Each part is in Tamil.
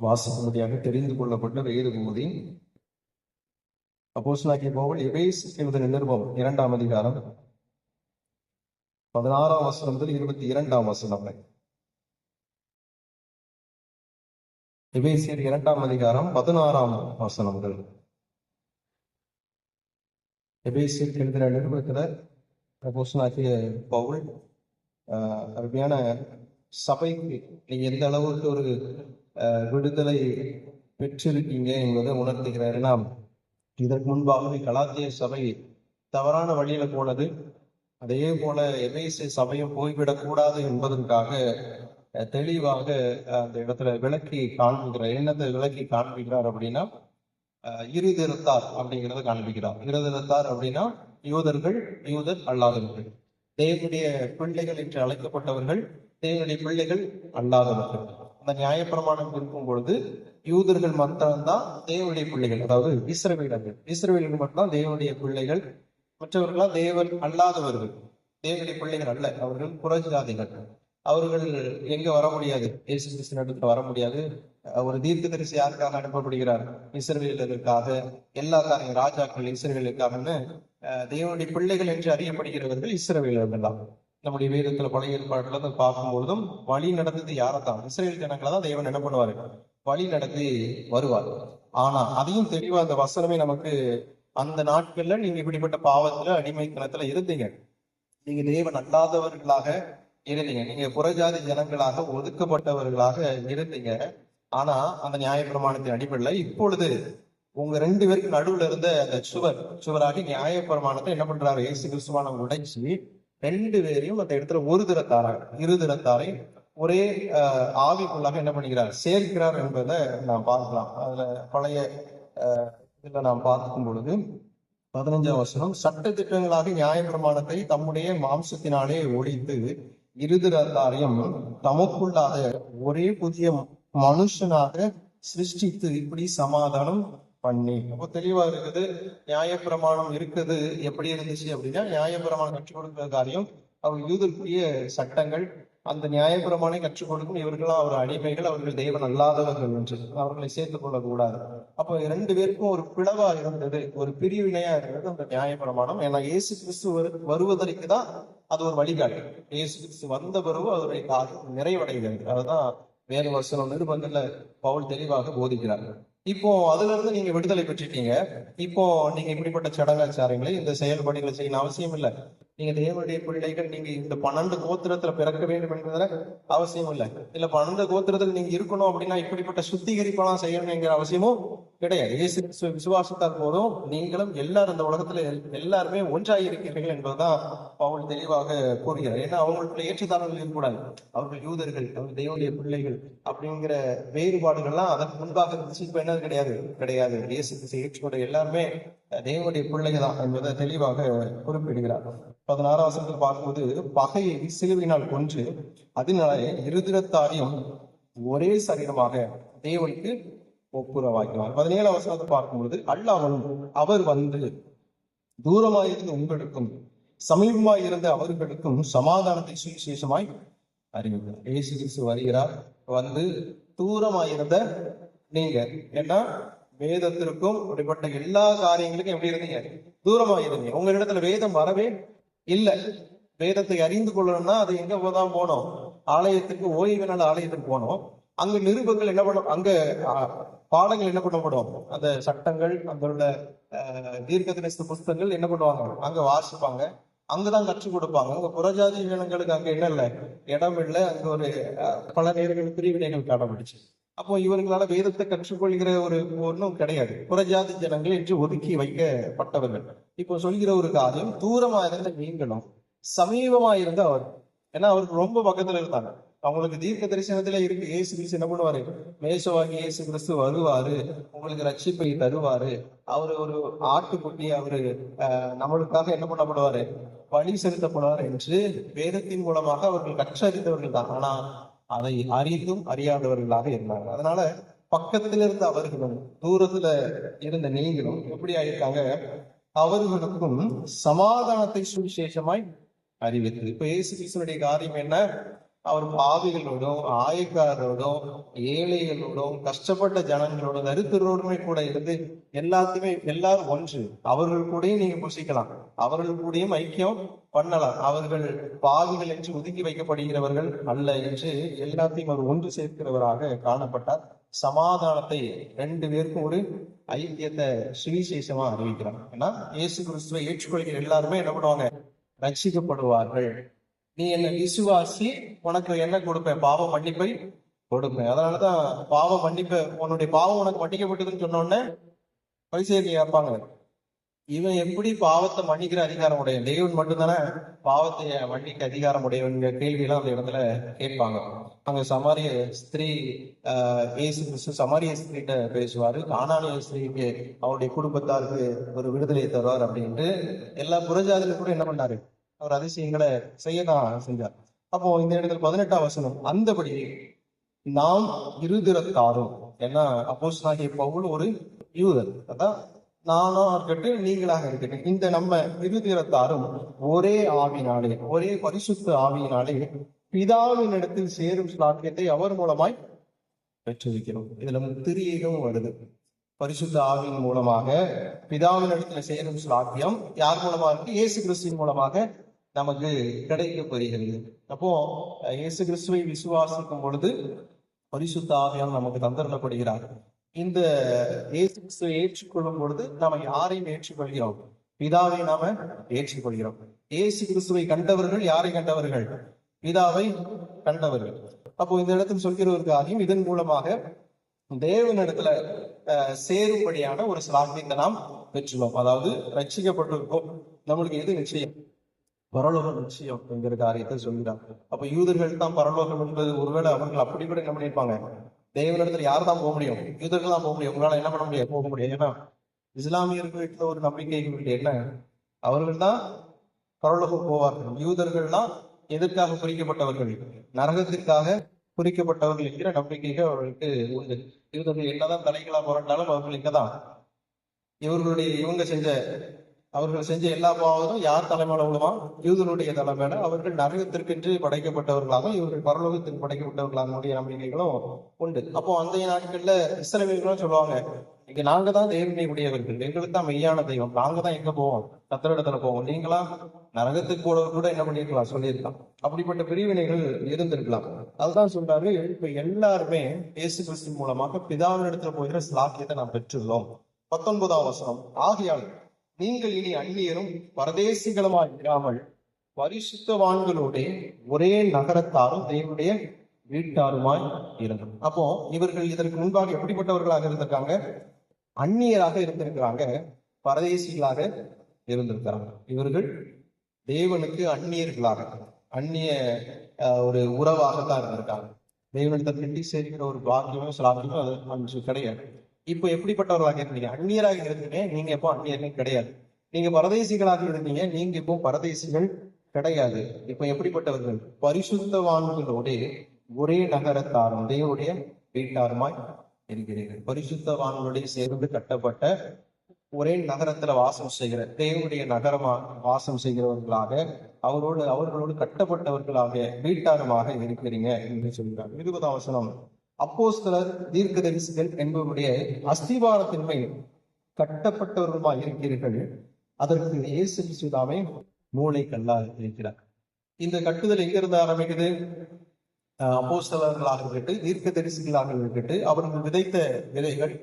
வாசிக்கும்படியாக தெரிந்து கொள்ளப்பட்ட வேத பகுதி அப்போஸ்தலனாகிய பவுல் எபேசு எழுதின நிருபம் 2ஆம் அதிகாரம் 16ஆம் வசனம் முதல் 22ஆம் வசனம் வரை. எபேசியர் 2ஆம் அதிகாரம் 16ஆம் வசனம் முதல். எபேசியர் எழுதின நிருபத்துல அப்போஸ்தலனாகிய பவுல் அருமையான சபைக்கு நீங்க எந்த அளவுக்கு ஒரு விடுதலை பெற்றிருக்கீங்க என்பதை உணர்த்துகிறார். நாம் இதற்கு முன்பாகவே கலாத்திய சபை தவறான வழியில போனது, அதே போல எபேசு சபையும் போய்விடக்கூடாது என்பதற்காக தெளிவாக அந்த இடத்துல விளக்கி காண்பிக்கிறார். என்னத்தை விளக்கி காண்பிக்கிறார் அப்படின்னா, இருதிருத்தார் அப்படிங்கிறத காண்பிக்கிறார். இருதிருத்தார் அப்படின்னா யூதர்கள், யூதர் அல்லாதவர்கள், தேவனுடைய பிள்ளைகள் என்று அழைக்கப்பட்டவர்கள், தேவனுடைய பிள்ளைகள் அல்லாதவர்கள். அந்த நியாயப்பிரமாணம் இருக்கும் பொழுது யூதர்கள் மட்டும்தான் தேவனுடைய பிள்ளைகள், அதாவது இஸ்ரவேலர்கள் மட்டும்தான் தேவனுடைய பிள்ளைகள். மற்றவர்களா தேவன் அல்லாதவர்கள், தேவனுடைய பிள்ளைகள் அல்ல, அவர்கள் புறஜாதிகள். அவர்கள் எங்க வர முடியாது, இயேசு கிறிஸ்து இடத்துல வர முடியாது. ஒரு தீர்க்கதரிசி யாருக்காக அனுப்பப்படுகிறார்? இஸ்ரவேலருக்காக. எல்லா காரியம் ராஜாக்கள் இஸ்ரவேலுக்காகன்னு தேவனுடைய பிள்ளைகள் என்று அறியப்படுகிறவர்கள் இஸ்ரவேலர்கள் தான். நம்முடைய வேதத்துல பழைய ஏற்பாடுல பார்க்கும்பொழுதும் வழி நடந்தது யாரைத்தான்? இஸ்ரேல் ஜனங்களை தான் தேவன் என்ன பண்ணுவாரு? வழி நடத்தி வருவார். ஆனா அதையும் தெளிவா அந்த வசனமே நமக்கு, அந்த நாட்கள்ல நீங்க இப்படிப்பட்ட பாவத்துல அடிமைத்தனத்துல இருந்தீங்க, நீங்க தேவன் அல்லாதவர்களாக இருந்தீங்க, நீங்க புறஜாதி ஜனங்களாக ஒதுக்கப்பட்டவர்களாக இருந்தீங்க. ஆனா அந்த நியாயப்பிரமாணத்தின் அடிப்படையில் இப்பொழுது உங்க 2 பேருக்கு நடுவுல இருந்த அந்த சுவராகி நியாயப்பிரமாணத்தை என்ன பண்றாரு? இயேசு கிறிஸ்துவான உடைச்சி 2 பேரையும் அந்த இடத்துல ஒரு இருதிறத்தாரை ஒரே ஆவிக்குள்ளாக என்ன பண்ணுகிறார்? சேர்க்கிறார் என்பதை நாம் பார்க்கலாம். அதுல பழைய இதுல நாம் பார்க்கும் பொழுது 15ஆம் வசனம், சட்ட திட்டங்களாக நியாயப்பிரமாணத்தை தம்முடைய மாம்சத்தினாலே ஒழித்து இருதிறத்தாரையும் தமக்குள்ளாக ஒரே புதிய மனுஷனாக சிருஷ்டித்து இப்படி சமாதானம் பண்ணி. அப்போ தெளிவா இருக்குது. நியாயப்பிரமாணம் இருக்குது. எப்படி இருந்துச்சு அப்படின்னா, நியாயப்பிரமாணம் கற்றுக் கொடுக்கிற காரியம் அவர் யூதருக்குரிய சட்டங்கள், அந்த நியாயப்பிரமாணம் கற்றுக் கொடுக்கும் இவர்களாம் அவர் அடிமைகள், அவர்கள் தேவன் அல்லாதவர்கள் என்று அவர்களை சேர்த்துக் கொள்ளக்கூடாது. அப்போ 2 பேருக்கும் ஒரு பிளவா இருந்தது, ஒரு பிரிவினையா இருந்தது அந்த நியாயப்பிரமாணம். ஏன்னா இயேசு கிறிஸ்து வருவதற்கு தான் அது ஒரு வழிகாட்டு. இயேசு கிறிஸ்து வந்த பிறகு அதனுடைய காரியம் நிறைவடைகிறது. அதுதான் வேறு வசனம் நிருபங்கள்ல பவுல் தெளிவாக போதிக்கிறார். இப்போ அதுல இருந்து நீங்க விடுதலை பெற்றுட்டீங்க. இப்போ நீங்க இப்படிப்பட்ட சடங்காச்சாரங்களை, இந்த செயல்பாடுகளை செய்யணும் அவசியம் இல்லை. நீங்க தேவனுடைய பிள்ளைகள், நீங்க இந்த 12 கோத்திரத்துல பிறக்க வேண்டும் என்பதுல அவசியம் இல்லை. இல்ல 12 கோத்திரத்துல நீங்க இருக்கணும் அப்படின்னா இப்படிப்பட்ட சுத்திகரிப்பெல்லாம் செய்யணுங்கிற அவசியமும் கிடையாது. இயேசு விசுவாசத்தால் போதும் நீங்களும் எல்லாரும் இந்த உலகத்துல எல்லாருமே ஒன்றாக இருக்கிறீர்கள் என்பதுதான் பவுல் தெளிவாக கூறுகிறார். ஏன்னா அவங்களுக்குள்ள ஏற்றத்தாழ்வுகள் இருக்கக்கூடாது. அவர்கள் யூதர்கள், அவர்கள் தேவனுடைய பிள்ளைகள் அப்படிங்கிற வேறுபாடுகள்லாம் அதற்கு முன்பாக இருந்துச்சு. இப்ப என்ன கிடையாது. இயேசு கிறிஸ்து ஏற்றுக்கொண்ட எல்லாருமே தேவனுடைய பிள்ளைகள் தான் என்பதை தெளிவாக குறிப்பிடுகிறார். 16ஆம் வசனத்தில் பார்க்கும்போது, பகையை சிலுவையினால் கொன்று அதனாலே இருதிறத்தாரையும் ஒரே சரீரமாக தேவனுக்கு ஒப்புரவாக்கினார். 17ஆம் வசனத்தை பார்க்கும்போது, அல்லாமலும் அவர் வந்து தூரமாயிருந்த உங்களுக்கும் சமீபமாயிருந்த அவர்களுக்கும் சமாதானத்தை சுவிசேஷமாய் அறிவிக்கிறார். இயேசு கிறிஸ்து வருகிறார். வந்து தூரமாயிருந்த நீங்க, ஏன்னா வேதத்திற்கும் அப்படிப்பட்ட எல்லா காரியங்களுக்கும் எப்படி இருந்தீங்க? தூரமா இருந்தீங்க. உங்க இடத்துல வேதம் வரவே இல்லை. வேதத்தை அறிந்து கொள்ளணும்னா அது எங்க போதான் போனோம்? ஆலயத்துக்கு, ஓய்வு நாள் ஆலயத்துக்கு போனோம். அங்க நிருபங்கள் என்ன பண்ணும்? அங்க பாடங்கள் என்ன பண்ணப்படும்? அந்த சட்டங்கள், அந்த உள்ள தீர்க்கதரிசி புஸ்தகங்கள் என்ன பண்ணுவாங்க? அங்க வாசிப்பாங்க, அங்கதான் கற்றுக் கொடுப்பாங்க. அங்க புறஜாதி ஜனங்களுக்கு அங்க என்ன இல்லை? இடம் இல்லை. அங்க ஒரு பல நேரங்கள் பிரிவினைகள் காணப்பட்டுச்சு. அப்போ இவர்களால வேதத்தை கற்றுக்கொள்கிற ஒரு ஒன்றும் கிடையாது. புறஜாதி ஜனங்கள் என்று ஒதுக்கி வைக்கப்பட்டவர்கள். இப்போ சொல்கிற ஒரு காரியம், தூரமா இருந்த நீங்களும் சமீபமா இருந்த அவர், ஏன்னா அவருக்கு ரொம்ப பக்கத்துல இருந்தாங்க. அவங்களுக்கு தீர்க்க தரிசனத்துல இருக்கு. இயேசு கிறிஸ்து என்ன பண்ணுவாரு? மேசவாகி இயேசு கிறிஸ்து வருவாரு, உங்களுக்கு ரட்சிப்பை தருவாரு, அவரு ஒரு ஆட்டுக்குட்டி, அவரு நம்மளுக்காக என்ன பண்ணப்படுவாரு? பலி செலுத்தப்படுவார் என்று வேதத்தின் மூலமாக அவர்கள் கற்றறிந்தவர்கள் தான். ஆனா அதை அறிந்தும் அறியாதவர்களாக இருந்தாங்க. அதனால பக்கத்துல இருந்த அவர்களும் தூரத்துல இருந்த நீங்களும் எப்படி ஆயிருக்காங்க? அவர்களுக்கும் சமாதானத்தை சுவிசேஷமாய் அறிவித்தது. இப்ப இயேசு கிறிஸ்துனுடைய காரியம் என்ன? அவர் பாவிகளோடும், ஆயக்காரரோடும், ஏழைகளோடும், கஷ்டப்பட்ட ஜனங்களோடும், தரித்திரோடுமே கூட இருந்து எல்லாரும் ஒன்று. அவர்கள் கூடயும் நீங்க புசிக்கலாம், அவர்கள் கூடயும் ஐக்கியம் பண்ணலாம். அவர்கள் பாவிகள் என்று ஒதுக்கி வைக்கப்படுகிறவர்கள் அல்ல என்று எல்லாத்தையும் அவர் ஒன்று சேர்க்கிறவராக காணப்பட்டார். சமாதானத்தை ரெண்டு பேருக்கும் ஒரு ஐக்கியத்தை சுவிசேஷமா அறிவிக்கிறாங்க. ஏன்னா இயேசு கிறிஸ்துவை ஏற்றுக்கொள்கிற எல்லாருமே என்ன பண்ணுவாங்க? ரட்சிக்கப்படுவார்கள். நீ என்ன விசுவாசி, உனக்கு என்ன கொடுப்பேன்? பாவ மன்னிப்பை கொடுப்பேன். அதனாலதான் பாவ மன்னிப்பை, உன்னுடைய பாவம் உனக்கு மன்னிக்கப்பட்டதுன்னு சொன்ன உடனே பரிசேயர்கள் கேட்பாங்க, இவன் எப்படி பாவத்தை மன்னிக்கிற அதிகாரம் உடையவன்? தேவன் மட்டும்தானே பாவத்தை மன்னிக்க அதிகாரம் உடையவங்க கேள்வியெல்லாம் அந்த இடத்துல கேட்பாங்க. அங்க சமாரிய ஸ்திரீ, இயேசு கிறிஸ்து சமாரிய ஸ்திரீட்ட பேசுவாரு. கானானிய ஸ்திரீக்கு அவருடைய குடும்பத்தாருக்கு ஒரு விடுதலையை தருவார் அப்படின்ட்டு எல்லா புறஜாதியில கூட என்ன பண்ணாரு? அவர் அதிசயங்களை செய்யதான் செஞ்சார். அப்போ இந்த இடத்துல 18ஆம் வசனம், அந்தபடி நாம் இருதிறத்தாரும், ஏன்னா அப்போஸ்தலனாகிய பவுல் ஒரு யூதர், அதான் நானும் இருக்கட்டும் நீங்களாக இருக்கட்டும், இந்த நம்ம இருதிறத்தாரும் ஒரே ஆவினாலே, ஒரே பரிசுத்த ஆவியினாலே பிதாவின் இடத்தில் சேரும் ஸ்லாக்கியத்தை அவர் மூலமாய் பெற்றிருக்கிறோம். இதுல திரியேகம் வருது. பரிசுத்த ஆவியின் மூலமாக பிதாவின் இடத்துல சேரும் ஸ்லாக்கியம் யார் மூலமா இருக்கு? இயேசு கிறிஸ்துவின் மூலமாக நமக்கு கிடைக்கப்படுகிறது. அப்போ இயேசு கிறிஸ்துவை விசுவாசிக்கும் பொழுது பரிசுத்த ஆவியால் நமக்கு தந்தரப்படுகிறார். இந்த இயேசு கிறிஸ்துவை ஏற்றுக்கொள்ளும் பொழுது நாம யாரையும் ஏற்றுக்கொள்கிறோம்? பிதாவை நாம ஏற்றுக்கொள்கிறோம். இயேசு கிறிஸ்துவை கண்டவர்கள் யாரை கண்டவர்கள்? பிதாவை கண்டவர்கள். அப்போ இந்த இடத்தில் சொல்கிற ஒரு காரியம், இதன் மூலமாக தேவனிடத்துல சேரும்படியான ஒரு ஸ்லாக்கியத்தை நாம் பெற்றுள்ளோம். அதாவது ரட்சிக்கப்பட்டிருக்கோம். நம்மளுக்கு எது நிச்சயம்? பரலோகம் நிச்சயம் என்கிற காரியத்தை சொல்கிறார். அப்ப யூதர்கள் தான் பரலோகம் என்பது, ஒருவேளை அவர்கள் அப்படி கூட என்ன பண்ணியிருப்பாங்க? தேவனிடத்துல யார் தான் போக முடியும்? யூதர்கள் தான் போக முடியும். உங்களால என்ன பண்ண முடியாது? போக முடியாது. ஏன்னா இஸ்லாமியர்களுக்கு ஒரு நம்பிக்கை என்ன? அவர்கள் தான் பரலோகம் போவார்கள். யூதர்கள்லாம் எதற்காக குறிக்கப்பட்டவர்கள்? நரகத்திற்காக குறிக்கப்பட்டவர்கள் என்கிற நம்பிக்கைகள் அவர்களுக்கு உண்டு. யூதர்கள் என்னதான் தலைகளா புரண்டாலும் அவர்கள் இங்கதான் அவர்கள் செஞ்ச எல்லா பாவமும் யார் தலைமையில விழுமா? யூதனுடைய தலைமையில. அவர்கள் நரகத்திற்கென்று படைக்கப்பட்டவர்களாக, இவர்கள் பரலோகத்திற்கு படைக்கப்பட்டவர்களாக நம்பிக்கைகளும் உண்டு. அப்போ அந்த நாட்கள்ல இஸ்ரவேலர்களும் சொல்லுவாங்க, இங்க நாங்க தான் தேவனை உடையவர்கள், எங்களுக்கு தான் மெய்யான தெய்வம், நாங்க தான் எங்க போவோம்? கர்த்தரிடத்துல போவோம். நீங்களா நரகத்துக்கு கூட என்ன பண்ணிருக்கலாம்? சொல்லியிருக்கலாம். அப்படிப்பட்ட பிரிவினைகள் இருந்திருக்கலாம். அதுதான் சொல்றாரு, இப்ப எல்லாருமே இயேசு கிறிஸ்து மூலமாக பிதாவினிடத்துல போகிற ஸ்லாக்கியத்தை நாம் பெற்றுள்ளோம். 19ஆம் வசனம், ஆகையால் நீங்கள் இனி அந்நியரும் பரதேசிகளுமாய் இராமல் பரிசுத்தவான்களோட ஒரே நகரத்தாரும் தேவனுடைய வீட்டாருமாய் இருந்தோம். அப்போ இவர்கள் இதற்கு முன்பாக எப்படிப்பட்டவர்களாக இருந்திருக்காங்க? அந்நியராக இருந்திருக்கிறாங்க, பரதேசிகளாக இருந்திருக்கிறாங்க. இவர்கள் தேவனுக்கு அந்நியர்களாக, அந்நிய ஒரு உறவாகத்தான் இருந்திருக்காங்க. தேவனிடத்தை கட்டி சேர்க்கிற ஒரு பாக்கியமும் சிலாக்கியமும் அது கிடையாது. இப்ப எப்படிப்பட்டவர்களாக இருந்தீங்க? அந்நியராக இருந்தீங்க, நீங்க இப்போ அந்நியர்கள் கிடையாது. நீங்க பரதேசிகளாக இருந்தீங்க, நீங்க இப்போ பரதேசிகள் கிடையாது. இப்ப எப்படிப்பட்டவர்கள்? பரிசுத்தவான்களோட ஒரே நகரத்தாரும் தேவனுடைய வீட்டாருமாய் இருக்கிறீர்கள். பரிசுத்தவான்களுடைய சேர்ந்து கட்டப்பட்ட ஒரே நகரத்துல வாசம் செய்கிற, தேவனுடைய நகரமா வாசம் செய்கிறவர்களாக, அவர்களோடு கட்டப்பட்டவர்களாக, வீட்டாருமாக இருக்கிறீங்க என்று சொல்கிறார். 20ஆம் வசனம், அப்போஸ்தலர் தீர்க்கதரிசிகள் என்பவருடைய அஸ்திவாரத்தின் மேல் கட்டப்பட்டவர்களுமாய் இருக்கிறீர்கள், அதற்கு இயேசு கிறிஸ்துவே மூளை கல்லா இருக்கிறார். இந்த கட்டுதல் எங்கிருந்து ஆரம்பிக்குது? அப்போஸ்தலர்களாக இருக்கட்டும், தீர்க்கதரிசிகளாக இருக்கட்டும், அவர்கள் விதைத்த விதைகள்,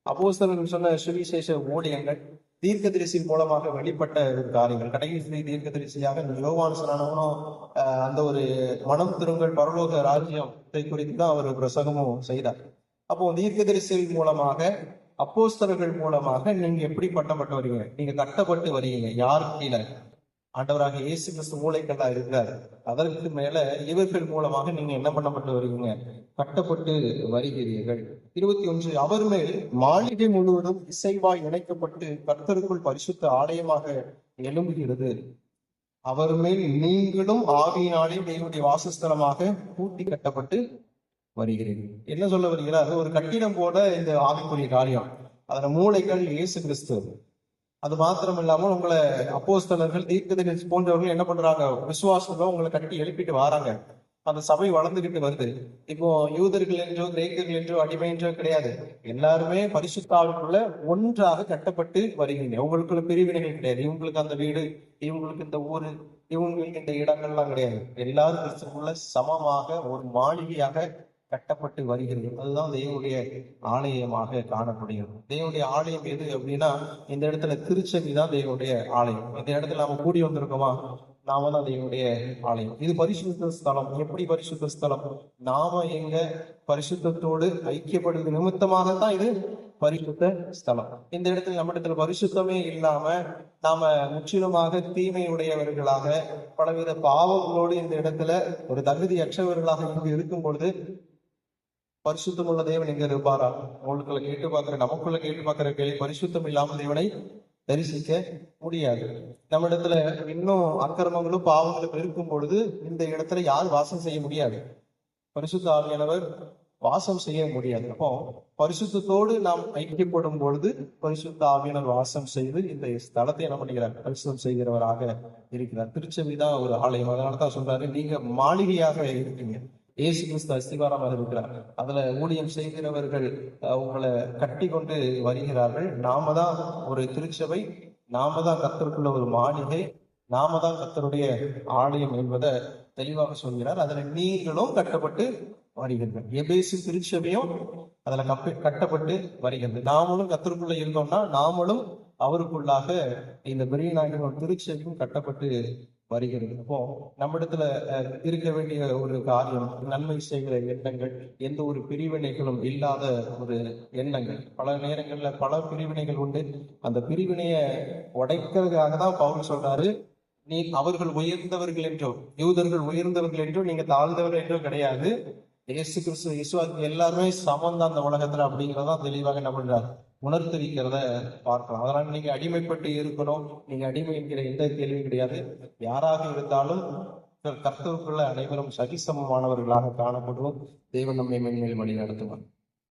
அப்போஸ்தலர்கள் சொன்ன சுவிசேஷ ஊழியங்கள், தீர்க்கதரிசி மூலமாக வெளிப்பட்ட ஒரு காரியங்கள். கடைசி தீர்க்கதரிசியாக யோவான் ஸ்நானனும் அந்த ஒரு மனம் திருங்கள் பரலோக ராஜ்யத்தை குறித்து தான் அவர் பிரசங்கமும் செய்தார். அப்போ தீர்க்கதரிசி மூலமாக, அப்போஸ்தலர்கள் மூலமாக நீங்க எப்படி பட்டப்பட்டு வரீங்க? நீங்க கட்டப்பட்டு வரீங்க. யார் கீழே? ஆண்டவராக இயேசு கிறிஸ்து மூளைக்கல்லா இருக்கிறார். அதற்கு மேல இவர்கள் மூலமாக நீங்க என்ன பண்ணப்பட்டு வருவீங்க? கட்டப்பட்டு வருகிறீர்கள். 21, அவர் மேல் மாளிகை முழுவதும் இசைவாய் இணைக்கப்பட்டு கர்த்தருக்குள் பரிசுத்த ஆலயமாக எழும்புகிறது. அவர் மேல் நீங்களும் ஆவியினாலே தேவனுடைய வாசஸ்தலமாக கூட்டி கட்டப்பட்டு வருகிறீர்கள். என்ன சொல்ல வருகிறீங்களா? அது ஒரு கட்டிடம் போல இந்த ஆவிக்குரிய காரியம். அதன மூளைகள் இயேசு கிறிஸ்து. அது மாத்திரம் இல்லாமல் உங்களை அப்போஸ்தலர்கள், தீர்க்கதரிசி போன்றவர்கள் என்ன பண்றாங்க? விசுவாசம் உங்களை கட்டி எழுப்பிட்டு வராங்க. அந்த சபை வளர்ந்துகிட்டு வருது. இப்போ யூதர்கள் என்றோ கிரேக்கர்கள் என்றோ அடிமை என்றோ கிடையாது. எல்லாருமே பரிசுத்த ஆவிக்குள்ள ஒன்றாக கட்டப்பட்டு வருகிறீங்க. உங்களுக்குள்ள பிரிவினைகள் கிடையாது. இவங்களுக்கு அந்த வீடு, இவங்களுக்கு இந்த ஊரு, இவங்களுக்கு இந்த இடங்கள்லாம் கிடையாது. எல்லாரும் கிறிஸ்துக்குள்ள சமமாக ஒரு மாளிகையாக கட்டப்பட்டு வருகிறது. அதுதான் தேவனுடைய ஆலயமாக காணப்படுகிறது. தேவனுடைய ஆலயம் எது அப்படின்னா, இந்த இடத்துல திருச்சபை தான் தேவனுடைய ஆலயம். இந்த இடத்துல நாம கூடி வந்திருக்கோமா, நாம தான் தேவனுடைய ஆலயம். இது பரிசுத்த ஸ்தலம். எப்படி பரிசுத்த ஸ்தலம்? நாம எங்க பரிசுத்தத்தோடு ஐக்கியப்படுவது நிமித்தமாகத்தான் இது பரிசுத்த ஸ்தலம். இந்த இடத்துல நம்ம இடத்துல பரிசுத்தமே இல்லாம நாம முற்றிலுமாக தீமையுடையவர்களாக பலவித பாவங்களோடு இந்த இடத்துல ஒரு தகுதியற்றவர்களாக இங்கு இருக்கும் பொழுது பரிசுத்தம் உள்ள தேவன் எங்க இருப்பாரா? உங்களுக்குள்ள கேட்டு பார்க்கிற, நமக்குள்ள கேட்டு பார்க்கிற கேள்வி, பரிசுத்தம் இல்லாமல் தேவனை தரிசிக்க முடியாது. நம்ம இடத்துல இன்னும் அக்கிரமங்களும் பாவங்களும் இருக்கும் பொழுது இந்த இடத்துல யார் வாசம் செய்ய முடியாது. பரிசுத்த ஆவியானவர் வாசம் செய்ய முடியாது. அப்போ பரிசுத்தத்தோடு நாம் ஐக்கியப்படும் பொழுது பரிசுத்த ஆவியானவர் வாசம் செய்து இந்த ஸ்தலத்தை என்ன பண்ணுகிறார்? பரிசுத்தம் செய்கிறவராக இருக்கிறார். திருச்சபைதான் ஒரு ஆலயம். அதனாலதான் சொல்றாரு, நீங்க மாளிகையாக இருக்கீங்க. இயேசு கிறிஸ்து அஸ்திவாரமாக இருக்கிறார். அதுல ஊழியம் செய்கிறவர்கள் உங்களை கட்டி கொண்டு வருகிறார்கள். நாம தான் ஒரு திருச்சபை, நாம தான் கர்த்தருக்குள்ள ஒரு மாளிகை, நாம தான் கர்த்தருடைய ஆலயம் என்பதை தெளிவாக சொல்கிறார். அதுல நீங்களும் கட்டப்பட்டு வருகிறது. எபேசு திருச்சபையும் அதுல கட்டப்பட்டு வருகிறது. நாமளும் கர்த்தருக்குள்ள இருந்தோம்னா நாமளும் அவருக்குள்ளாக இந்த பெரியநாயகன் திருச்சபையும் கட்டப்பட்டு வருகிறது. அப்போ நம்மிடத்துல இருக்க வேண்டிய ஒரு காரியம், நன்மை செய்கிற எண்ணங்கள், எந்த ஒரு பிரிவினைகளும் இல்லாத ஒரு எண்ணங்கள். பல நேரங்கள்ல பல பிரிவினைகள் உண்டு. அந்த பிரிவினையை உடைக்கிறதுக்காக தான் பவுல் சொல்றாரு, நீ அவர்கள் உயர்ந்தவர்கள் என்றோ, யூதர்கள் உயர்ந்தவர்கள் என்றோ, நீங்க தாழ்ந்தவர்கள் என்றோ கிடையாது. இயேசு கிறிஸ்து விசுவாசி எல்லாருமே சமம் தான் அந்த உலகத்துல அப்படிங்கிறதான் தெளிவாக என்ன பண்றாரு? உணர்த்தரிக்கிறத பார்க்கலாம். அதனால நீங்க அடிமைப்பட்டு இருக்கணும், நீங்க அடிமை என்கிற எந்த கேள்வியும் கிடையாது. யாராக இருந்தாலும் கர்த்தருக்குள்ள அனைவரும் சரிசமமானவர்களாக காணப்படுவோம். தேவன் நம்மை மேன்மேல் வழி நடத்துவார்.